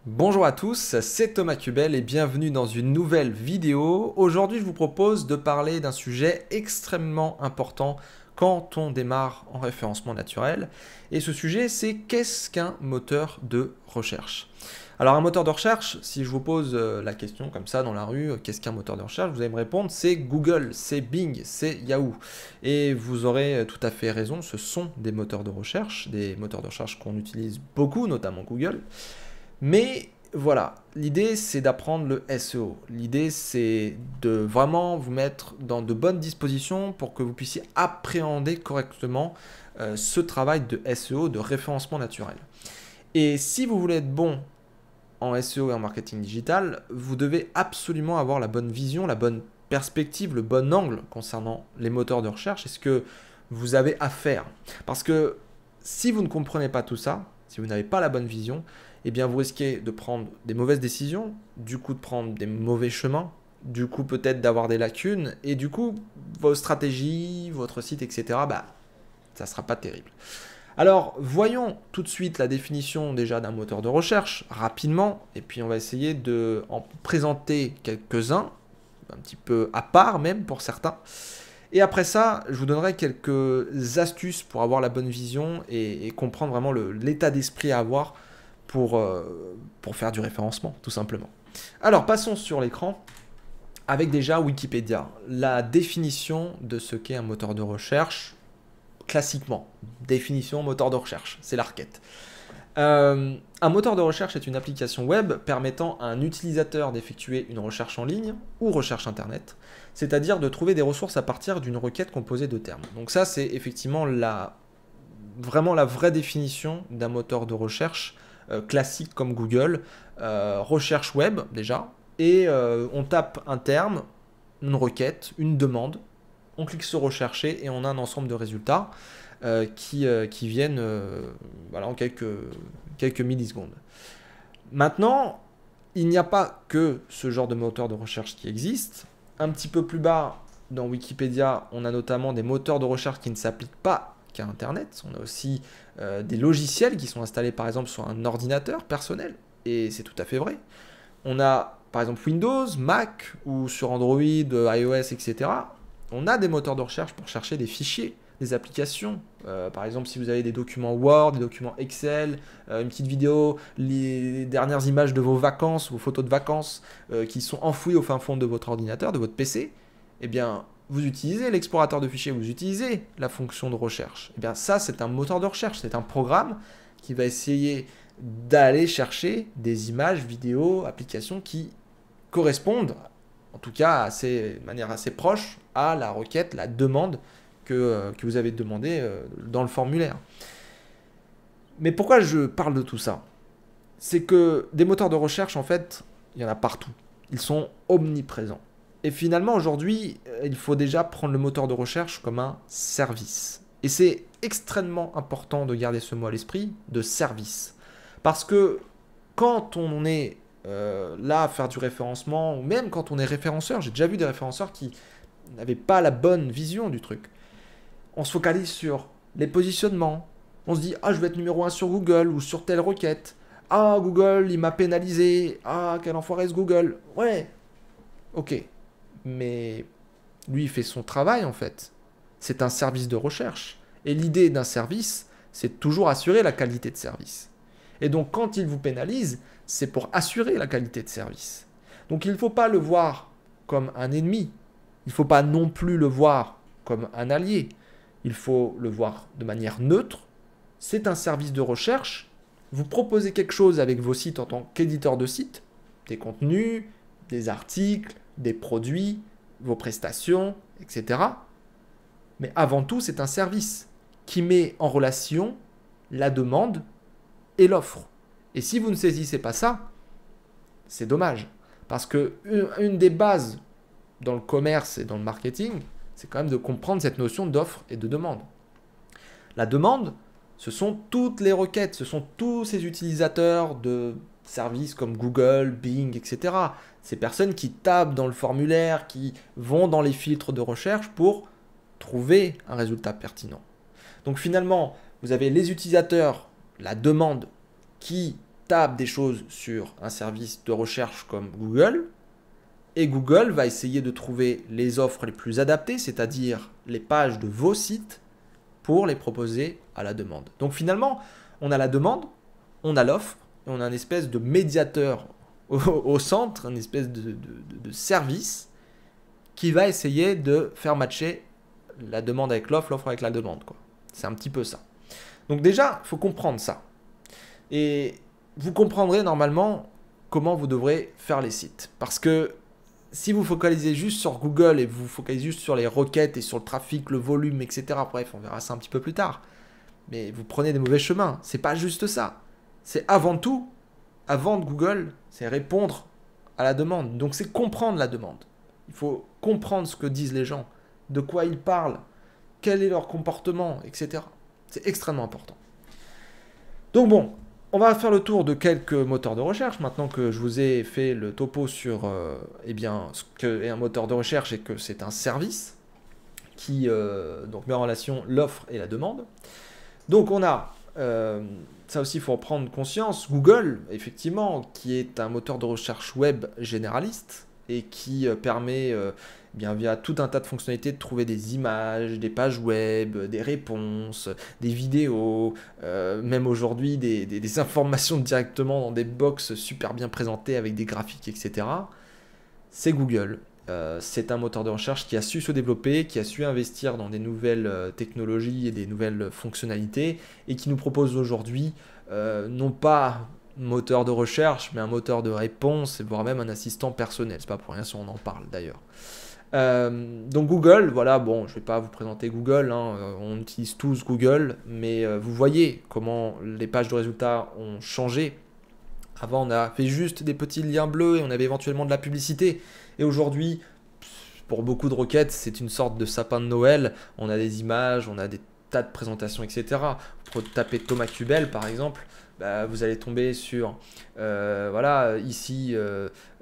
Bonjour à tous, c'est Thomas Cubel et bienvenue dans une nouvelle vidéo. Aujourd'hui, je vous propose de parler d'un sujet extrêmement important quand on démarre en référencement naturel. Et ce sujet, c'est qu'est-ce qu'un moteur de recherche? Alors un moteur de recherche, si je vous pose la question comme ça dans la rue, qu'est-ce qu'un moteur de recherche? Vous allez me répondre, c'est Google, c'est Bing, c'est Yahoo. Et vous aurez tout à fait raison, ce sont des moteurs de recherche qu'on utilise beaucoup, notamment Google. Mais voilà, l'idée c'est d'apprendre le SEO. L'idée c'est de vraiment vous mettre dans de bonnes dispositions pour que vous puissiez appréhender correctement ce travail de SEO, de référencement naturel. Et si vous voulez être bon en SEO et en marketing digital, vous devez absolument avoir la bonne vision, la bonne perspective, le bon angle concernant les moteurs de recherche et ce que vous avez à faire. Parce que si vous ne comprenez pas tout ça, si vous n'avez pas la bonne vision, eh bien vous risquez de prendre des mauvaises décisions, du coup de prendre des mauvais chemins, du coup peut-être d'avoir des lacunes, et du coup vos stratégies, votre site, etc., ça ne sera pas terrible. Alors, voyons tout de suite la définition déjà d'un moteur de recherche, rapidement, et puis on va essayer de en présenter quelques-uns, un petit peu à part même pour certains. Et après ça, je vous donnerai quelques astuces pour avoir la bonne vision et comprendre vraiment l'état d'esprit à avoir pour faire du référencement, tout simplement. Alors, passons sur l'écran avec déjà Wikipédia, la définition de ce qu'est un moteur de recherche. Classiquement, définition moteur de recherche, c'est la requête. Un moteur de recherche est une application web permettant à un utilisateur d'effectuer une recherche en ligne ou recherche internet, c'est-à-dire de trouver des ressources à partir d'une requête composée de termes. Donc ça, c'est effectivement vraiment la vraie définition d'un moteur de recherche classique comme Google, recherche web déjà, et on tape un terme, une requête, une demande, on clique sur rechercher et on a un ensemble de résultats qui viennent voilà, en quelques millisecondes. Maintenant, il n'y a pas que ce genre de moteur de recherche qui existe. Un petit peu plus bas dans Wikipédia, on a notamment des moteurs de recherche qui ne s'appliquent pas qu'à Internet. On a aussi des logiciels qui sont installés par exemple sur un ordinateur personnel, et c'est tout à fait vrai. On a par exemple Windows, Mac ou sur Android, iOS, etc. On a des moteurs de recherche pour chercher des fichiers, des applications. Par exemple, si vous avez des documents Word, des documents Excel, une petite vidéo, les dernières images de vos vacances, vos photos de vacances qui sont enfouies au fin fond de votre ordinateur, de votre PC, eh bien, vous utilisez l'explorateur de fichiers, vous utilisez la fonction de recherche. Eh bien, ça, c'est un moteur de recherche, c'est un programme qui va essayer d'aller chercher des images, vidéos, applications qui correspondent, en tout cas de manière assez proche, à la requête, la demande que vous avez demandé dans le formulaire. Mais pourquoi je parle de tout ça? C'est que des moteurs de recherche, en fait, il y en a partout. Ils sont omniprésents. Et finalement, aujourd'hui, il faut déjà prendre le moteur de recherche comme un service. Et c'est extrêmement important de garder ce mot à l'esprit, de service. Parce que quand on est là à faire du référencement, ou même quand on est référenceur, j'ai déjà vu des référenceurs qui n'avaient pas la bonne vision du truc. On se focalise sur les positionnements. On se dit, ah, je vais être numéro 1 sur Google ou sur telle requête. Ah, Google, il m'a pénalisé. Ah, quel enfoiré ce Google. Ouais, ok. Mais lui, il fait son travail en fait. C'est un service de recherche. Et l'idée d'un service, c'est toujours assurer la qualité de service. Et donc, quand il vous pénalise, c'est pour assurer la qualité de service. Donc, il ne faut pas le voir comme un ennemi. Il ne faut pas non plus le voir comme un allié. Il faut le voir de manière neutre. C'est un service de recherche. Vous proposez quelque chose avec vos sites en tant qu'éditeur de site, des contenus, des articles, des produits, vos prestations, etc. Mais avant tout, c'est un service qui met en relation la demande et l'offre. Et si vous ne saisissez pas ça, c'est dommage. Parce que une des bases dans le commerce et dans le marketing, c'est quand même de comprendre cette notion d'offre et de demande. La demande, ce sont toutes les requêtes, ce sont tous ces utilisateurs de services comme Google, Bing, etc. Ces personnes qui tapent dans le formulaire, qui vont dans les filtres de recherche pour trouver un résultat pertinent. Donc finalement, vous avez les utilisateurs, la demande, qui tape des choses sur un service de recherche comme Google, et Google va essayer de trouver les offres les plus adaptées, c'est-à-dire les pages de vos sites, pour les proposer à la demande. Donc finalement, on a la demande, on a l'offre, et on a une espèce de médiateur au centre, une espèce de service qui va essayer de faire matcher la demande avec l'offre, l'offre avec la demande, quoi. C'est un petit peu ça. Donc déjà, il faut comprendre ça. Et vous comprendrez normalement comment vous devrez faire les sites. Parce que si vous focalisez juste sur Google et vous focalisez juste sur les requêtes et sur le trafic, le volume, etc., bref, on verra ça un petit peu plus tard, mais vous prenez des mauvais chemins. C'est pas juste ça. C'est avant tout, avant de Google, c'est répondre à la demande. Donc c'est comprendre la demande. Il faut comprendre ce que disent les gens, de quoi ils parlent, quel est leur comportement, etc. C'est extrêmement important. Donc bon, on va faire le tour de quelques moteurs de recherche, maintenant que je vous ai fait le topo sur ce qu'est un moteur de recherche et que c'est un service qui donc met en relation l'offre et la demande. Donc on a, ça aussi il faut en prendre conscience, Google, effectivement, qui est un moteur de recherche web généraliste et qui permet via tout un tas de fonctionnalités de trouver des images, des pages web, des réponses, des vidéos, même aujourd'hui des informations directement dans des box super bien présentées avec des graphiques, etc. C'est Google. C'est un moteur de recherche qui a su se développer, qui a su investir dans des nouvelles technologies et des nouvelles fonctionnalités et qui nous propose aujourd'hui non pas moteur de recherche, mais un moteur de réponse, voire même un assistant personnel. C'est pas pour rien si on en parle d'ailleurs. Donc Google, voilà, bon, je vais pas vous présenter Google, hein, on utilise tous Google, mais vous voyez comment les pages de résultats ont changé. Avant, on a fait juste des petits liens bleus et on avait éventuellement de la publicité. Et aujourd'hui, pour beaucoup de requêtes, c'est une sorte de sapin de Noël. On a des images, on a des tas de présentations, etc. Vous tapez Thomas Cubel, par exemple, vous allez tomber sur, voilà, ici,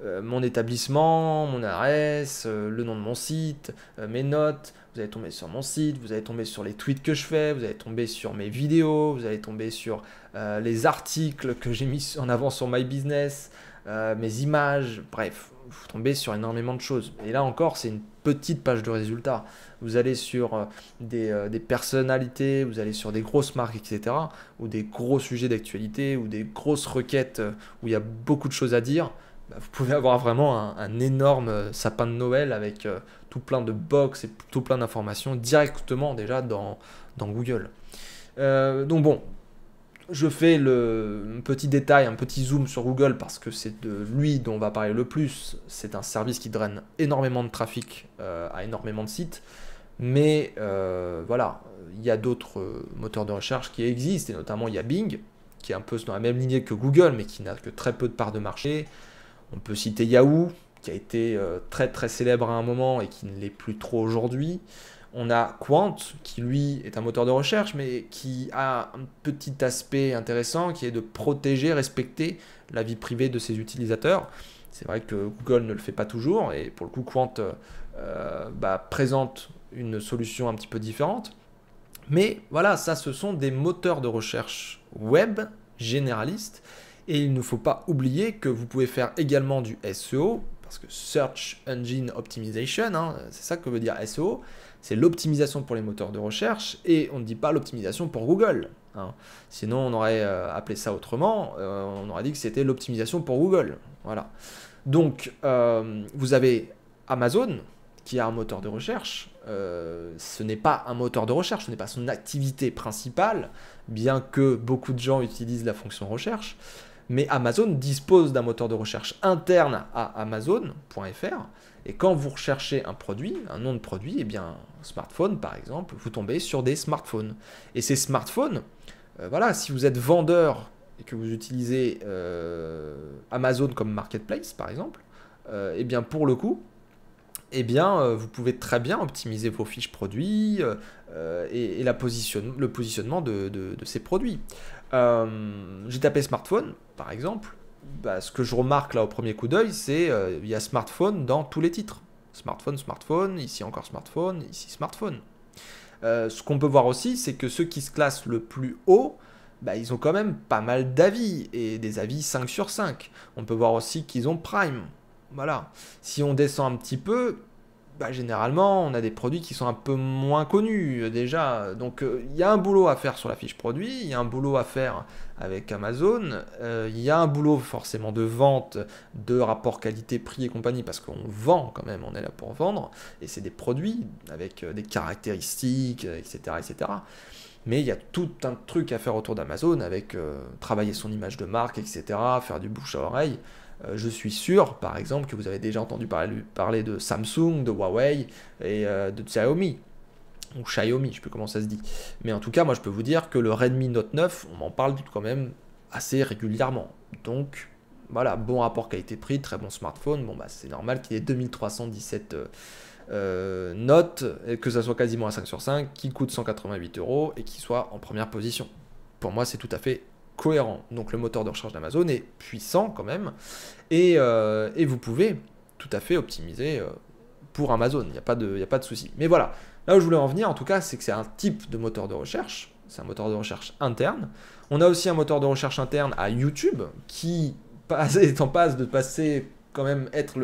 mon établissement, mon adresse, le nom de mon site, mes notes. Vous allez tomber sur mon site, vous allez tomber sur les tweets que je fais, vous allez tomber sur mes vidéos, vous allez tomber sur les articles que j'ai mis en avant sur My Business, mes images, bref, vous tombez sur énormément de choses. Et là encore, c'est une petite page de résultats. Vous allez sur des personnalités, vous allez sur des grosses marques, etc., ou des gros sujets d'actualité, ou des grosses requêtes où il y a beaucoup de choses à dire. Vous pouvez avoir vraiment un énorme sapin de Noël avec tout plein de box et tout plein d'informations directement déjà dans Google. Donc bon, je fais un petit détail, un petit zoom sur Google parce que c'est de lui dont on va parler le plus. C'est un service qui draine énormément de trafic à énormément de sites. Mais voilà, il y a d'autres moteurs de recherche qui existent, et notamment il y a Bing, qui est un peu dans la même lignée que Google, mais qui n'a que très peu de parts de marché. On peut citer Yahoo, qui a été très très célèbre à un moment et qui ne l'est plus trop aujourd'hui. On a Qwant, qui lui est un moteur de recherche, mais qui a un petit aspect intéressant, qui est de protéger, respecter la vie privée de ses utilisateurs. C'est vrai que Google ne le fait pas toujours, et pour le coup, Qwant présente une solution un petit peu différente. Mais voilà, ça, ce sont des moteurs de recherche web généralistes, et il ne faut pas oublier que vous pouvez faire également du SEO, parce que Search Engine Optimization, hein, c'est ça que veut dire SEO, c'est l'optimisation pour les moteurs de recherche, et on ne dit pas l'optimisation pour Google. Hein. Sinon, on aurait appelé ça autrement, on aurait dit que c'était l'optimisation pour Google. Voilà. Donc, vous avez Amazon, qui a un moteur de recherche. Ce n'est pas un moteur de recherche, ce n'est pas son activité principale, bien que beaucoup de gens utilisent la fonction recherche. Mais Amazon dispose d'un moteur de recherche interne à Amazon.fr. Et quand vous recherchez un produit, un nom de produit, eh bien, smartphone par exemple, vous tombez sur des smartphones. Et ces smartphones, voilà, si vous êtes vendeur et que vous utilisez Amazon comme marketplace par exemple, eh bien pour le coup, eh bien, vous pouvez très bien optimiser vos fiches produits et le positionnement de ces produits. J'ai tapé smartphone, par exemple. Ce que je remarque là au premier coup d'œil, c'est il y a smartphone dans tous les titres. Smartphone, smartphone, ici encore smartphone, ici smartphone. Ce qu'on peut voir aussi, c'est que ceux qui se classent le plus haut, bah, ils ont quand même pas mal d'avis, et des avis 5 sur 5. On peut voir aussi qu'ils ont Prime. Voilà. Si on descend un petit peu, bah, généralement, on a des produits qui sont un peu moins connus déjà. Donc, il y a un boulot à faire sur la fiche produit, il y a un boulot à faire avec Amazon, il y a un boulot forcément de vente, de rapport qualité-prix et compagnie, parce qu'on vend quand même, on est là pour vendre, et c'est des produits avec des caractéristiques, etc., etc. Mais il y a tout un truc à faire autour d'Amazon avec travailler son image de marque, etc., faire du bouche à oreille. Je suis sûr, par exemple, que vous avez déjà entendu parler de Samsung, de Huawei et de Xiaomi. Ou Xiaomi, je ne sais plus comment ça se dit. Mais en tout cas, moi, je peux vous dire que le Redmi Note 9, on m'en parle quand même assez régulièrement. Donc, voilà, bon rapport qualité-prix, très bon smartphone. Bon, bah, c'est normal qu'il ait 2317 notes, et que ça soit quasiment à 5 sur 5, qui coûte 188 € et qui soit en première position. Pour moi, c'est tout à fait cohérent. Donc le moteur de recherche d'Amazon est puissant quand même, et vous pouvez tout à fait optimiser pour Amazon, il n'y a pas de souci. Mais voilà, là où je voulais en venir en tout cas, c'est que c'est un type de moteur de recherche, c'est un moteur de recherche interne. On a aussi un moteur de recherche interne à YouTube, qui est en passe de passer quand même être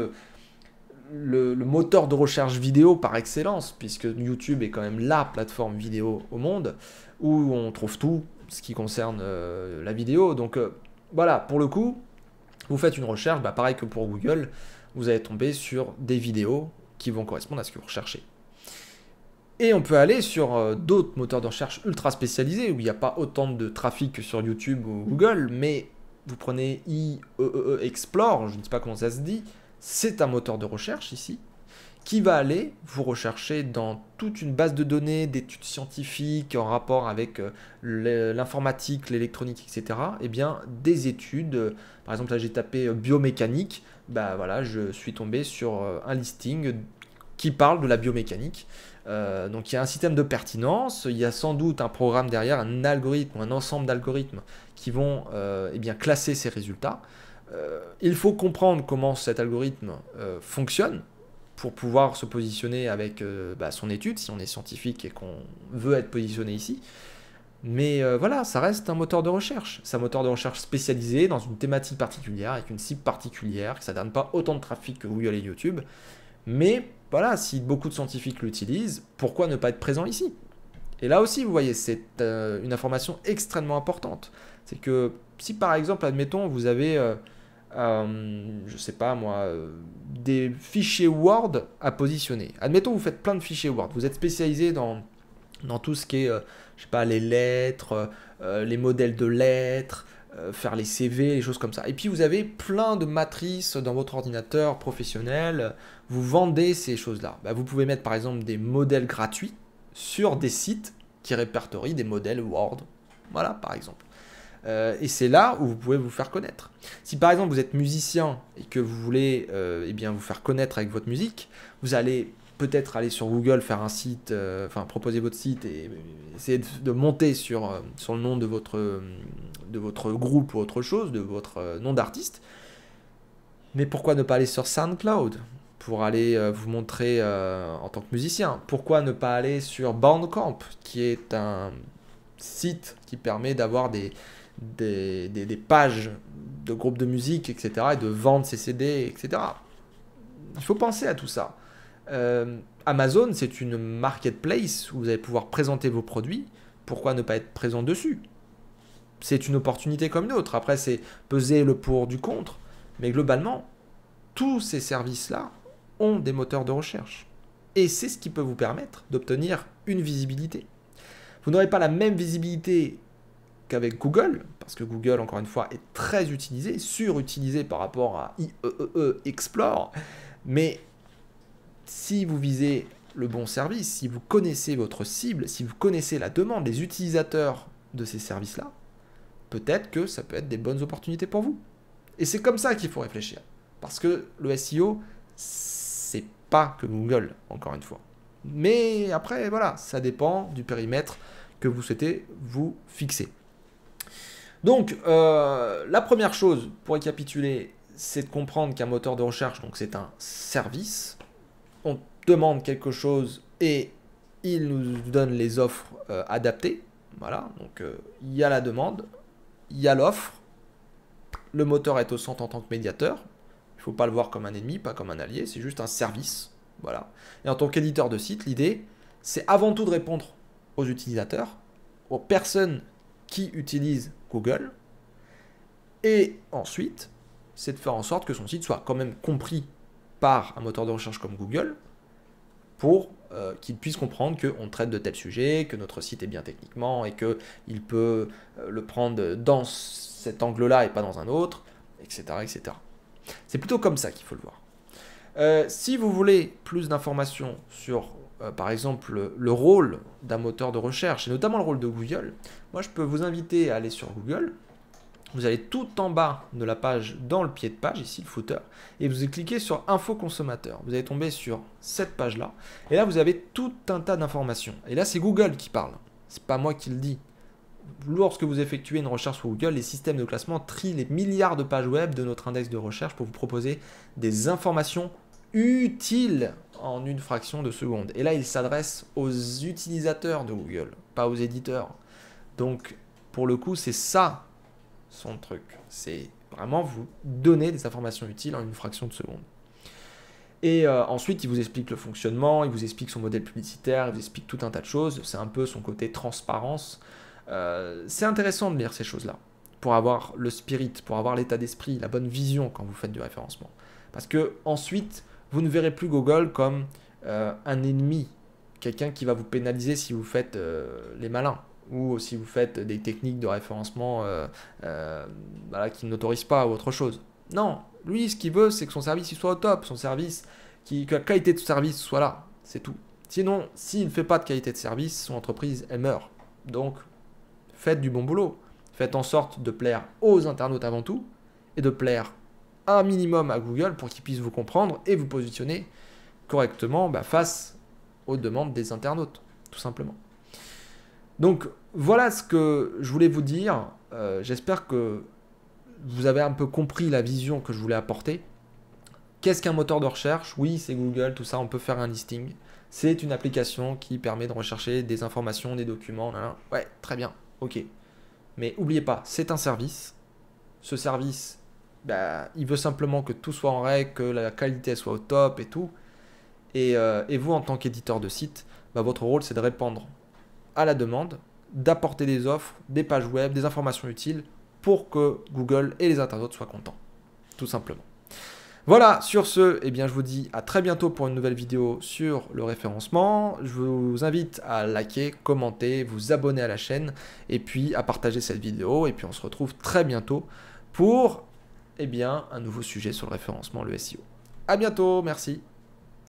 le moteur de recherche vidéo par excellence, puisque YouTube est quand même la plateforme vidéo au monde, où on trouve tout ce qui concerne la vidéo. Donc voilà, pour le coup, vous faites une recherche, bah, pareil que pour Google, vous allez tomber sur des vidéos qui vont correspondre à ce que vous recherchez. Et on peut aller sur d'autres moteurs de recherche ultra spécialisés, où il n'y a pas autant de trafic que sur YouTube ou Google, mais vous prenez IEEE Explore, je ne sais pas comment ça se dit, c'est un moteur de recherche ici, qui va aller vous rechercher dans toute une base de données d'études scientifiques en rapport avec l'informatique, l'électronique, etc. Et bien, des études, par exemple là j'ai tapé biomécanique, bah voilà, je suis tombé sur un listing qui parle de la biomécanique. Donc il y a un système de pertinence, il y a sans doute un programme derrière, un algorithme, un ensemble d'algorithmes qui vont eh bien, classer ces résultats. Il faut comprendre comment cet algorithme fonctionne pour pouvoir se positionner avec son étude, si on est scientifique et qu'on veut être positionné ici. Mais voilà, ça reste un moteur de recherche. C'est un moteur de recherche spécialisé dans une thématique particulière, avec une cible particulière, que ça ne donne pas autant de trafic que Google et YouTube. Mais voilà, si beaucoup de scientifiques l'utilisent, pourquoi ne pas être présent ici? Et là aussi, vous voyez, c'est une information extrêmement importante. C'est que si par exemple, admettons, vous avez, je sais pas moi, des fichiers Word à positionner. Admettons, vous faites plein de fichiers Word. Vous êtes spécialisé dans tout ce qui est, je sais pas, les lettres, les modèles de lettres, faire les CV, les choses comme ça. Et puis vous avez plein de matrices dans votre ordinateur professionnel, vous vendez ces choses-là. Bah, vous pouvez mettre par exemple des modèles gratuits sur des sites qui répertorient des modèles Word. Voilà, par exemple. Et c'est là où vous pouvez vous faire connaître. Si par exemple vous êtes musicien et que vous voulez eh bien, vous faire connaître avec votre musique, vous allez peut-être aller sur Google, faire un site, proposer votre site et essayer de monter sur le nom de votre groupe ou autre chose, de votre nom d'artiste. Mais pourquoi ne pas aller sur SoundCloud pour aller vous montrer en tant que musicien? Pourquoi ne pas aller sur Bandcamp, qui est un site qui permet d'avoir des pages de groupes de musique, etc., et de vendre ses CD, etc. Il faut penser à tout ça. Amazon, c'est une marketplace où vous allez pouvoir présenter vos produits. Pourquoi ne pas être présent dessus? C'est une opportunité comme une autre. Après, c'est peser le pour du contre. Mais globalement, tous ces services-là ont des moteurs de recherche. Et c'est ce qui peut vous permettre d'obtenir une visibilité. Vous n'aurez pas la même visibilité qu'avec Google, parce que Google, encore une fois, est très utilisé, surutilisé par rapport à IEEE Explore. Mais si vous visez le bon service, si vous connaissez votre cible, si vous connaissez la demande, les utilisateurs de ces services-là, peut-être que ça peut être des bonnes opportunités pour vous. Et c'est comme ça qu'il faut réfléchir. Parce que le SEO, c'est pas que Google, encore une fois. Mais après, voilà, ça dépend du périmètre que vous souhaitez vous fixer. Donc, la première chose, pour récapituler, c'est de comprendre qu'un moteur de recherche, donc c'est un service. On demande quelque chose et il nous donne les offres adaptées. Voilà, donc il y a la demande, il y a l'offre, le moteur est au centre en tant que médiateur. Il ne faut pas le voir comme un ennemi, pas comme un allié, c'est juste un service. Voilà. Et en tant qu'éditeur de site, l'idée, c'est avant tout de répondre aux utilisateurs, aux personnes qui utilisent Google. Et ensuite, c'est de faire en sorte que son site soit quand même compris par un moteur de recherche comme Google pour qu'il puisse comprendre qu'on traite de tels sujets, que notre site est bien techniquement et qu'il peut le prendre dans cet angle-là et pas dans un autre, etc. etc. C'est plutôt comme ça qu'il faut le voir. Si vous voulez plus d'informations sur, par exemple, le rôle d'un moteur de recherche, et notamment le rôle de Google, moi je peux vous inviter à aller sur Google. Vous allez tout en bas de la page, dans le pied de page, ici le footer, et vous cliquez sur Info consommateur. Vous allez tomber sur cette page-là, et là vous avez tout un tas d'informations. Et là c'est Google qui parle, c'est pas moi qui le dis. Lorsque vous effectuez une recherche sur Google, les systèmes de classement trient les milliards de pages web de notre index de recherche pour vous proposer des informations utiles en une fraction de seconde. Et là, il s'adresse aux utilisateurs de Google, pas aux éditeurs. Donc, pour le coup, c'est ça son truc. C'est vraiment vous donner des informations utiles en une fraction de seconde. Et ensuite, il vous explique le fonctionnement, il vous explique son modèle publicitaire, il vous explique tout un tas de choses. C'est un peu son côté transparence. C'est intéressant de lire ces choses-là pour avoir le spirit, pour avoir l'état d'esprit, la bonne vision quand vous faites du référencement. Parce que ensuite, vous ne verrez plus Google comme un ennemi, quelqu'un qui va vous pénaliser si vous faites les malins ou si vous faites des techniques de référencement voilà, qui n'autorisent pas ou autre chose. Non, lui, ce qu'il veut, c'est que son service il soit au top, son service, que la qualité de service soit là, c'est tout. Sinon, s'il ne fait pas de qualité de service, son entreprise, elle meurt. Donc, faites du bon boulot. Faites en sorte de plaire aux internautes avant tout et de plaire un minimum à Google pour qu'il puisse vous comprendre et vous positionner correctement face aux demandes des internautes, tout simplement. Donc, voilà ce que je voulais vous dire. J'espère que vous avez un peu compris la vision que je voulais apporter. Qu'est-ce qu'un moteur de recherche? Oui, c'est Google, tout ça, on peut faire un listing. C'est une application qui permet de rechercher des informations, des documents. Ouais, très bien, ok. Mais n'oubliez pas, c'est un service. Ce service, il veut simplement que tout soit en règle, que la qualité soit au top et tout. Et vous, en tant qu'éditeur de site, votre rôle, c'est de répondre à la demande, d'apporter des offres, des pages web, des informations utiles pour que Google et les internautes soient contents, tout simplement. Voilà, sur ce, je vous dis à très bientôt pour une nouvelle vidéo sur le référencement. Je vous invite à liker, commenter, vous abonner à la chaîne et puis à partager cette vidéo. Et puis on se retrouve très bientôt pour un nouveau sujet sur le référencement, le SEO. À bientôt, merci.